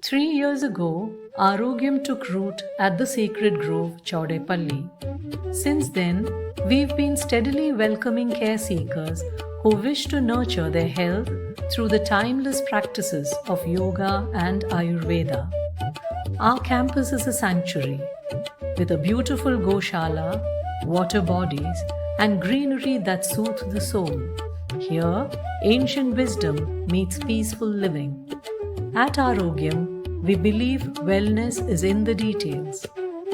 3 years ago, ArogyaM took root at the sacred grove Chowdepalle. Since then, we've been steadily welcoming care seekers who wish to nurture their health through the timeless practices of yoga and Ayurveda. Our campus is a sanctuary with a beautiful goshala, water bodies, and greenery that soothe the soul. Here, ancient wisdom meets peaceful living. At ArogyaM, we believe wellness is in the details.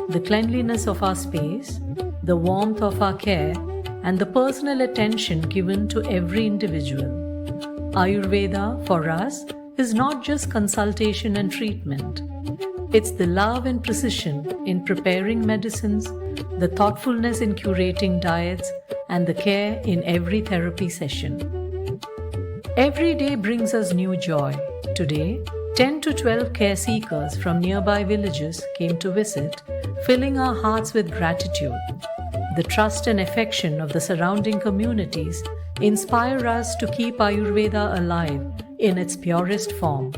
The cleanliness of our space, the warmth of our care, and the personal attention given to every individual. Ayurveda, for us, is not just consultation and treatment. It's the love and precision in preparing medicines, the thoughtfulness in curating diets, and the care in every therapy session. Every day brings us new joy. Today, 10 to 12 care seekers from nearby villages came to visit, filling our hearts with gratitude. The trust and affection of the surrounding communities inspire us to keep Ayurveda alive in its purest form.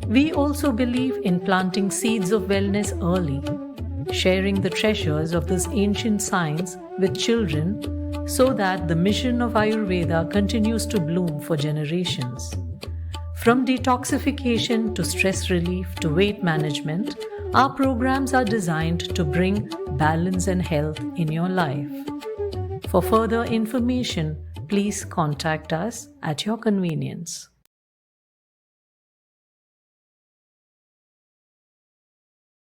We also believe in planting seeds of wellness early, sharing the treasures of this ancient science with children so that the mission of Ayurveda continues to bloom for generations. From detoxification to stress relief to weight management, our programs are designed to bring balance and health in your life. For further information, please contact us at your convenience.